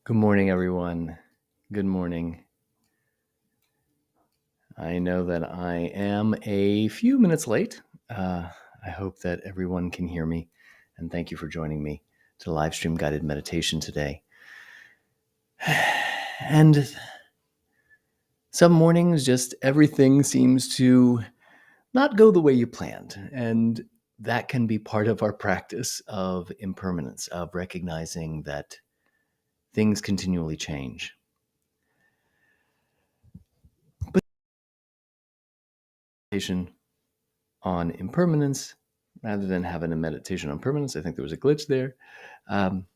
Good morning, everyone. Good morning. I know that I am a few minutes late. I hope that everyone can hear me, and thank you for joining me to live stream guided meditation today. And some mornings, just everything seems to not go the way you planned, and that can be part of our practice of impermanence, of recognizing that things continually change. But meditation on impermanence rather than having a meditation on permanence. I think there was a glitch there. Um,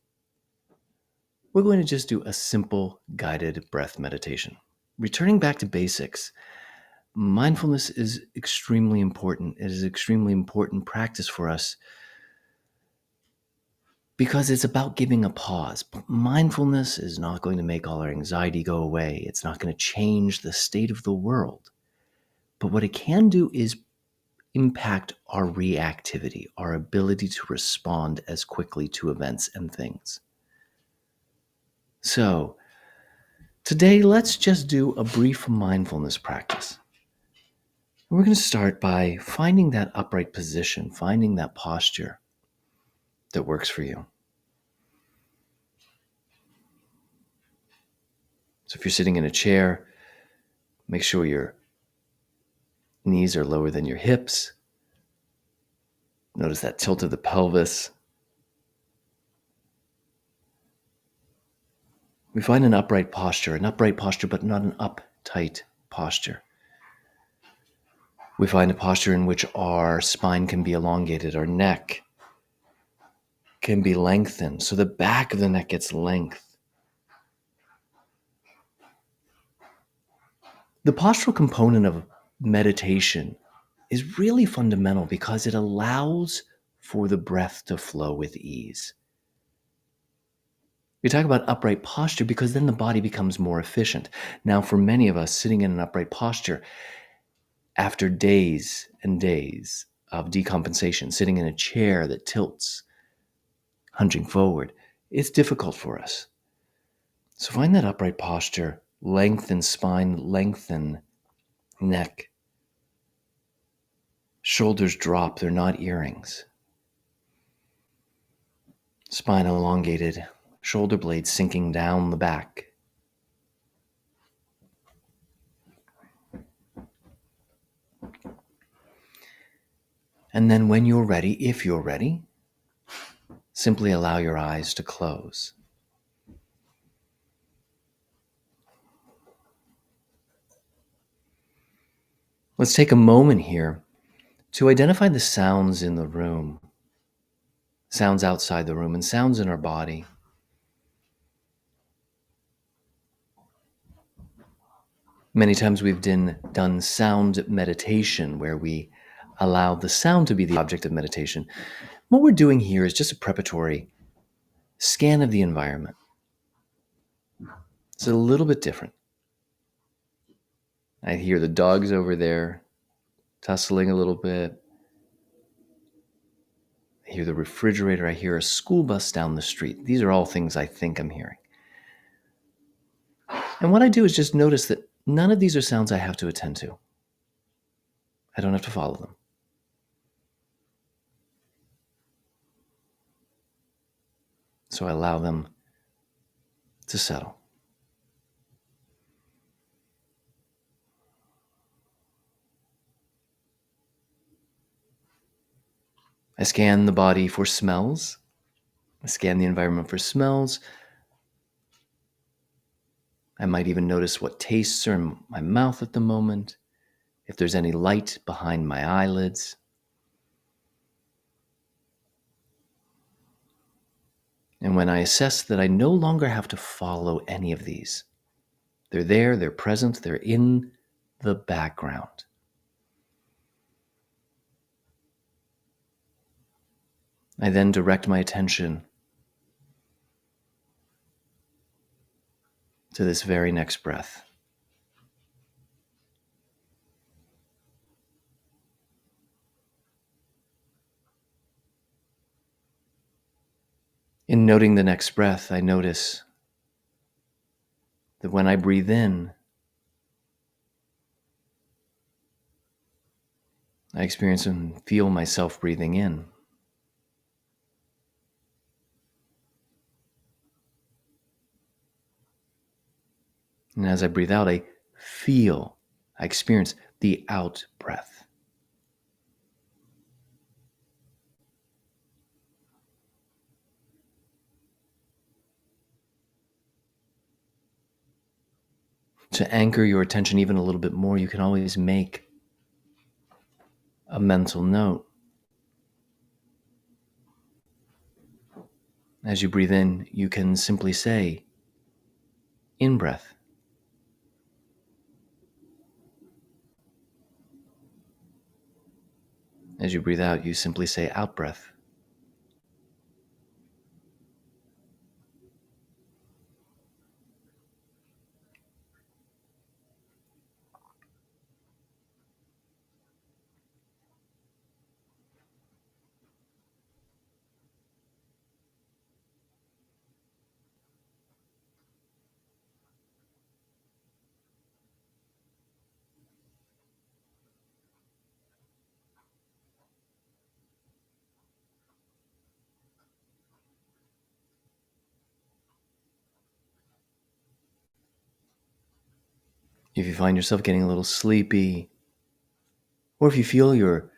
we're going to just do a simple guided breath meditation. Returning back to basics, mindfulness is extremely important. It is extremely important practice for us because it's about giving a pause. Mindfulness is not going to make all our anxiety go away. It's not going to change the state of the world. But what it can do is impact our reactivity, our ability to respond as quickly to events and things. So, today let's just do a brief mindfulness practice. We're going to start by finding that upright position, finding that posture that works for you. So, if you're sitting in a chair, make sure your knees are lower than your hips. Notice that tilt of the pelvis. We find an upright posture, but not an uptight posture. We find a posture in which our spine can be elongated, our neck can be lengthened, so the back of the neck gets length. The postural component of meditation is really fundamental because it allows for the breath to flow with ease. We talk about upright posture because then the body becomes more efficient. Now, for many of us, sitting in an upright posture, after days and days of decompensation, sitting in a chair that tilts, hunching forward, it's difficult for us. So find that upright posture, lengthen spine, lengthen neck. Shoulders drop, they're not earrings. Spine elongated, shoulder blades sinking down the back. And then when you're ready, if you're ready, simply allow your eyes to close. Let's take a moment here to identify the sounds in the room, sounds outside the room, and sounds in our body. Many times we've done sound meditation where we allow the sound to be the object of meditation. What we're doing here is just a preparatory scan of the environment. It's a little bit different. I hear the dogs over there tussling a little bit. I hear the refrigerator. I hear a school bus down the street. These are all things I think I'm hearing. And what I do is just notice that none of these are sounds I have to attend to. I don't have to follow them. So I allow them to settle. I scan the body for smells. I scan the environment for smells. I might even notice what tastes are in my mouth at the moment, if there's any light behind my eyelids. And when I assess that I no longer have to follow any of these, they're there, they're present, they're in the background. I then direct my attention to this very next breath. In noting the next breath, I notice That when I breathe in, I experience and feel myself breathing in. And as I breathe out, I experience the out breath. To anchor your attention even a little bit more, you can always make a mental note. As you breathe in, you can simply say, in breath. As you breathe out, you simply say, out breath. If you find yourself getting a little sleepy, or if you feel you're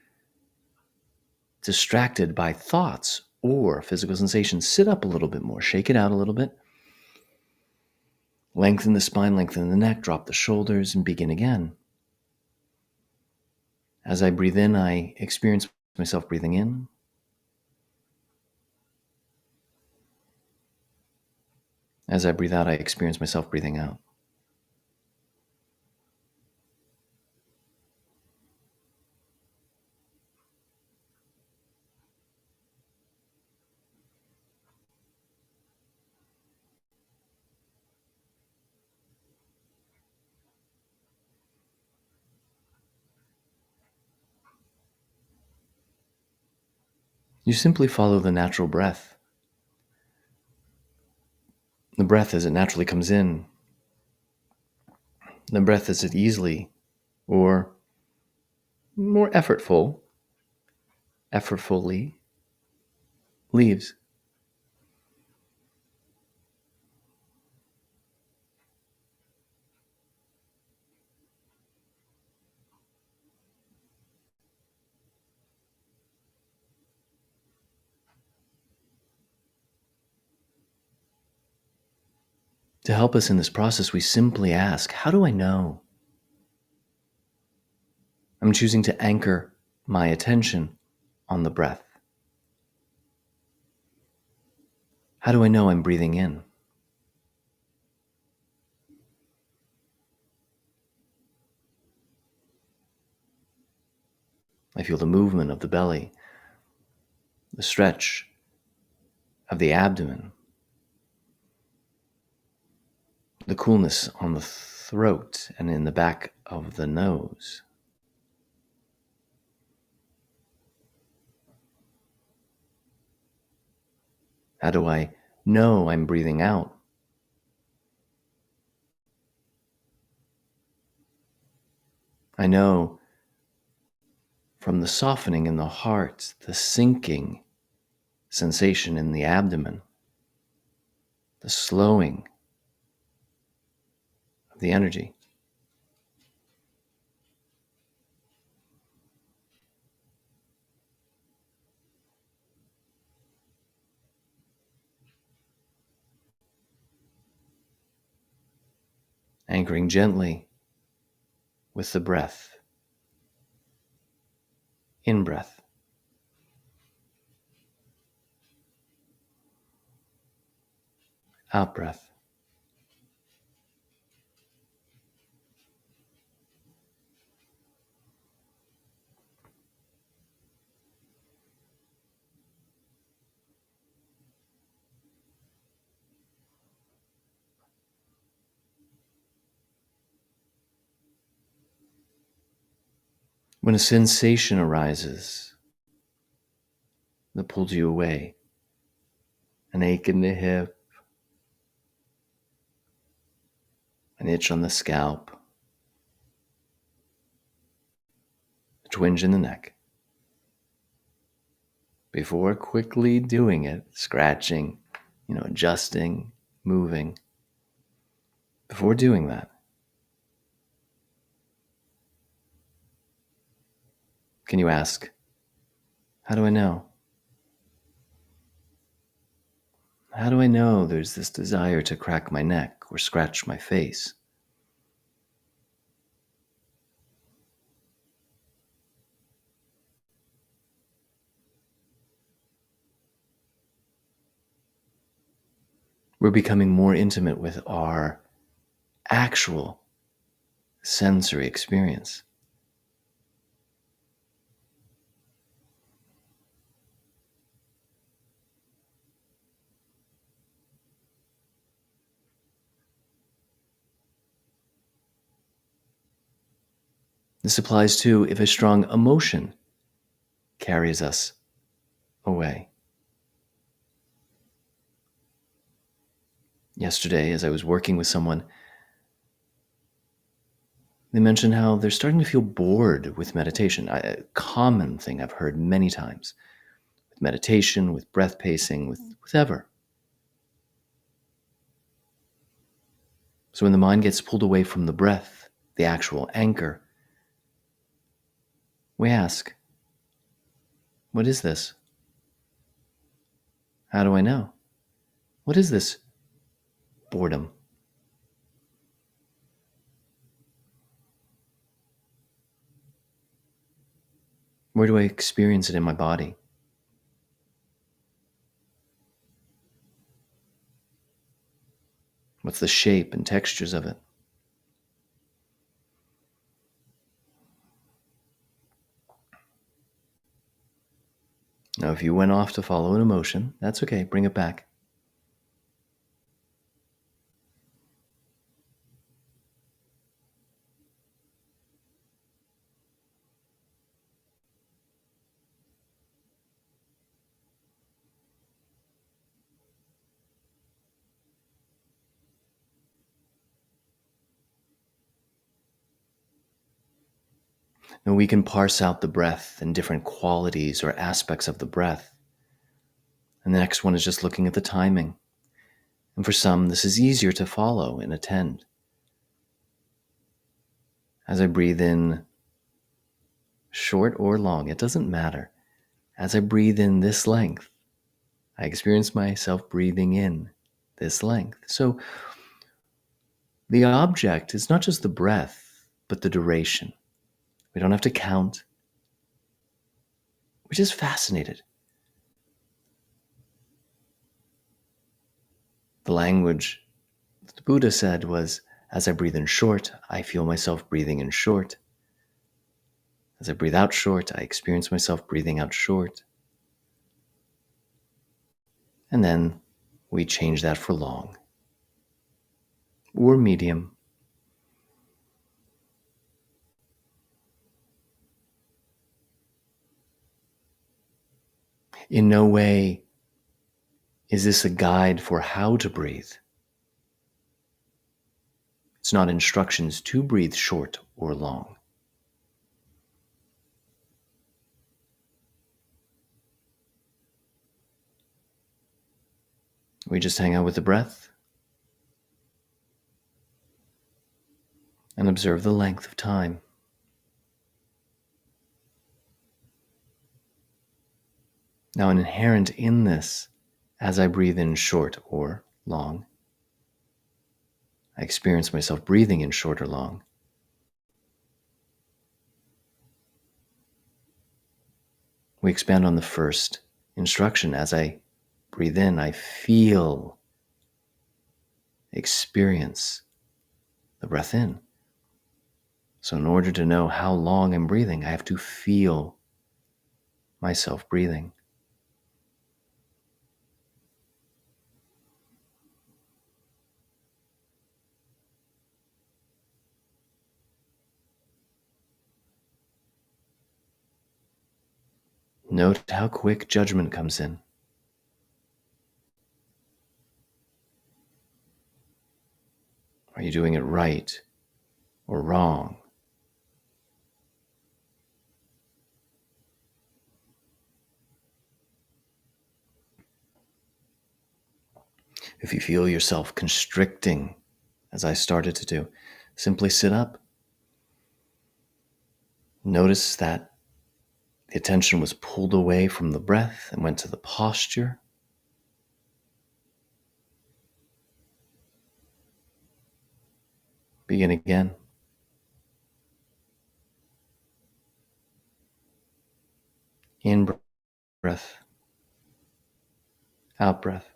distracted by thoughts or physical sensations, sit up a little bit more, shake it out a little bit. Lengthen the spine, lengthen the neck, drop the shoulders, and begin again. As I breathe in, I experience myself breathing in. As I breathe out, I experience myself breathing out. You simply follow the natural breath. The breath as it naturally comes in. The breath as it easily or more effortfully leaves. To help us in this process, we simply ask, how do I know? I'm choosing to anchor my attention on the breath. How do I know I'm breathing in? I feel the movement of the belly, the stretch of the abdomen, the coolness on the throat and in the back of the nose. How do I know I'm breathing out? I know from the softening in the heart, the sinking sensation in the abdomen, the slowing of the energy. Anchoring gently with the breath. In breath. Out breath. When a sensation arises that pulls you away, an ache in the hip, an itch on the scalp, a twinge in the neck. Before quickly doing it, scratching, adjusting, moving, before doing that, can you ask, how do I know? How do I know there's this desire to crack my neck or scratch my face? We're becoming more intimate with our actual sensory experience. This applies too if a strong emotion carries us away. Yesterday, as I was working with someone, they mentioned how they're starting to feel bored with meditation. A common thing I've heard many times with meditation, with breath pacing, with whatever. So when the mind gets pulled away from the breath, the actual anchor, we ask, what is this? How do I know? What is this boredom? Where do I experience it in my body? What's the shape and textures of it? Now, if you went off to follow an emotion, that's okay, bring it back. And we can parse out the breath and different qualities or aspects of the breath. And the next one is just looking at the timing. And for some, this is easier to follow and attend. As I breathe in, short or long, it doesn't matter. As I breathe in this length, I experience myself breathing in this length. So the object is not just the breath, but the duration. We don't have to count. We're just fascinated. The language the Buddha said was, as I breathe in short, I feel myself breathing in short. As I breathe out short, I experience myself breathing out short. And then we change that for long or medium. In no way is this a guide for how to breathe. It's not instructions to breathe short or long. We just hang out with the breath and observe the length of time. Now, inherent in this, as I breathe in short or long, I experience myself breathing in short or long. We expand on the first instruction. As I breathe in, I feel, experience the breath in. So in order to know how long I'm breathing, I have to feel myself breathing. Note how quick judgment comes in. Are you doing it right or wrong? If you feel yourself constricting, as I started to do, simply sit up. Notice that the attention was pulled away from the breath and went to the posture. Begin again. In breath, out breath.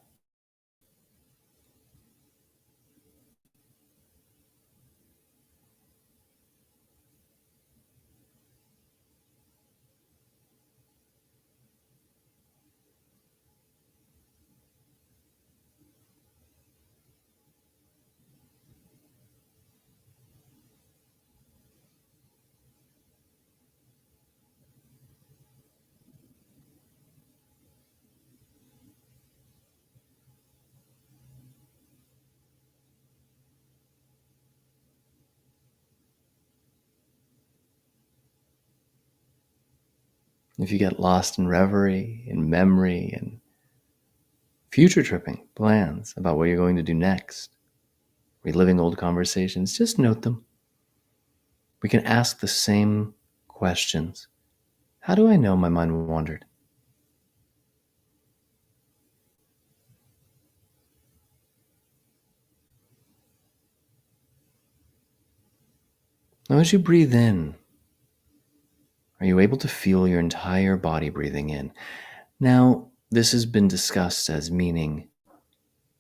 If you get lost in reverie, in memory, and future tripping plans about what you're going to do next, reliving old conversations, just note them. We can ask the same questions. How do I know my mind wandered? Now, as you breathe in, are you able to feel your entire body breathing in? Now, this has been discussed as meaning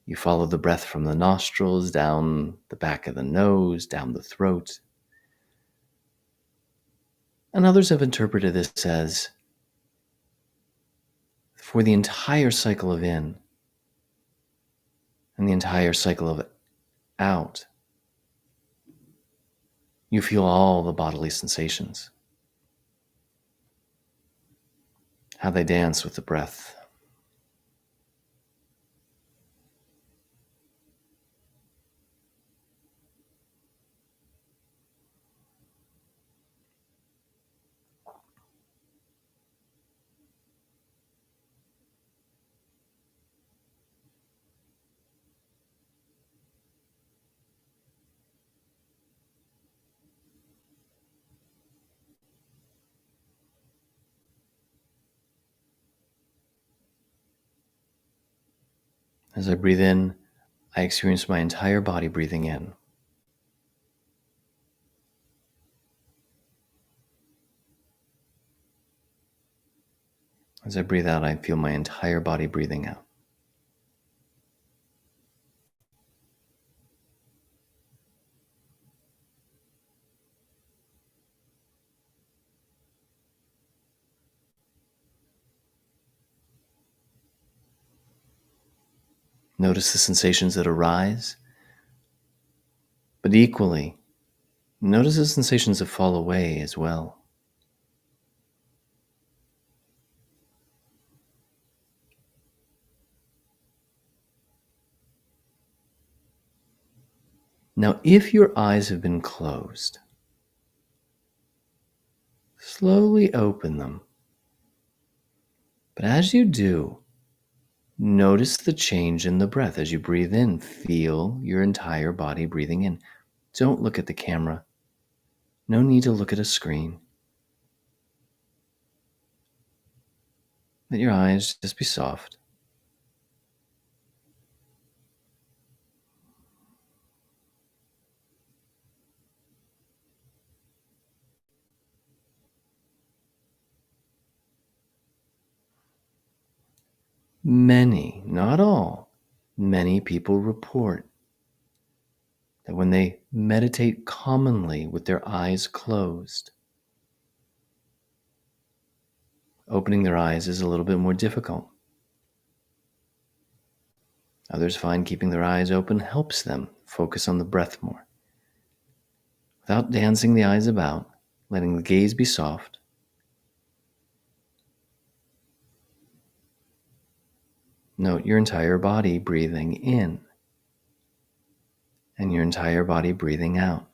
you follow the breath from the nostrils, down the back of the nose, down the throat. And others have interpreted this as for the entire cycle of in and the entire cycle of out, you feel all the bodily sensations, how they dance with the breath. As I breathe in, I experience my entire body breathing in. As I breathe out, I feel my entire body breathing out. Notice the sensations that arise, but equally, notice the sensations that fall away as well. Now, if your eyes have been closed, slowly open them. But as you do, notice the change in the breath. As you breathe in, feel your entire body breathing in. Don't look at the camera. No need to look at a screen. Let your eyes just be soft. Many, not all, many people report that when they meditate commonly with their eyes closed, opening their eyes is a little bit more difficult. Others find keeping their eyes open helps them focus on the breath more. Without dancing the eyes about, letting the gaze be soft, note your entire body breathing in and your entire body breathing out.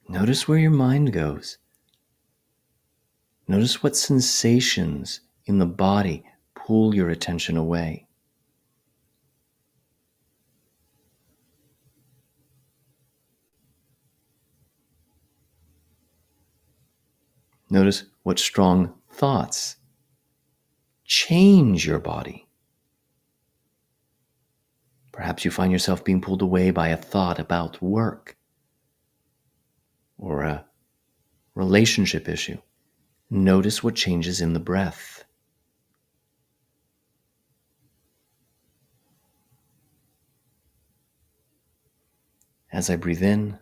Notice where your mind goes. Notice what sensations in the body pull your attention away. Notice what strong thoughts change your body. Perhaps you find yourself being pulled away by a thought about work or a relationship issue. Notice what changes in the breath. As I breathe in,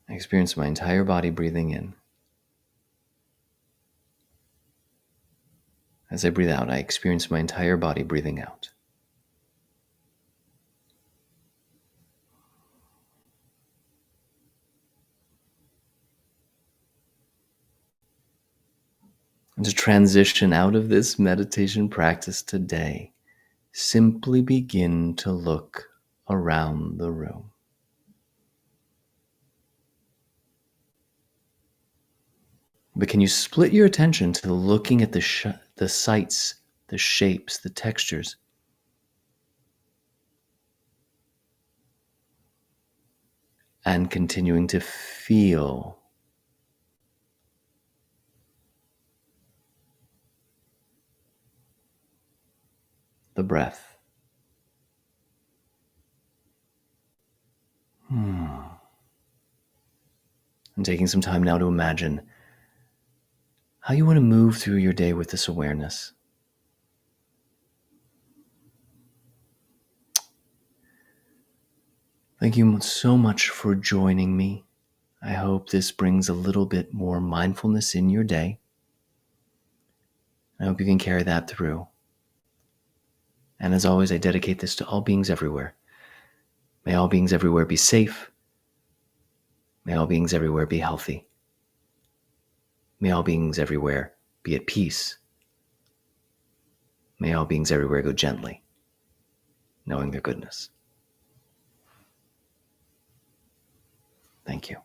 I experience my entire body breathing in. As I breathe out, I experience my entire body breathing out. And to transition out of this meditation practice today, simply begin to look around the room. But can you split your attention to looking at the sights, the shapes, the textures? And continuing to feel the breath. And taking some time now to imagine how you want to move through your day with this awareness. Thank you so much for joining me. I hope this brings a little bit more mindfulness in your day. I hope you can carry that through. And as always, I dedicate this to all beings everywhere. May all beings everywhere be safe. May all beings everywhere be healthy. May all beings everywhere be at peace. May all beings everywhere go gently, knowing their goodness. Thank you.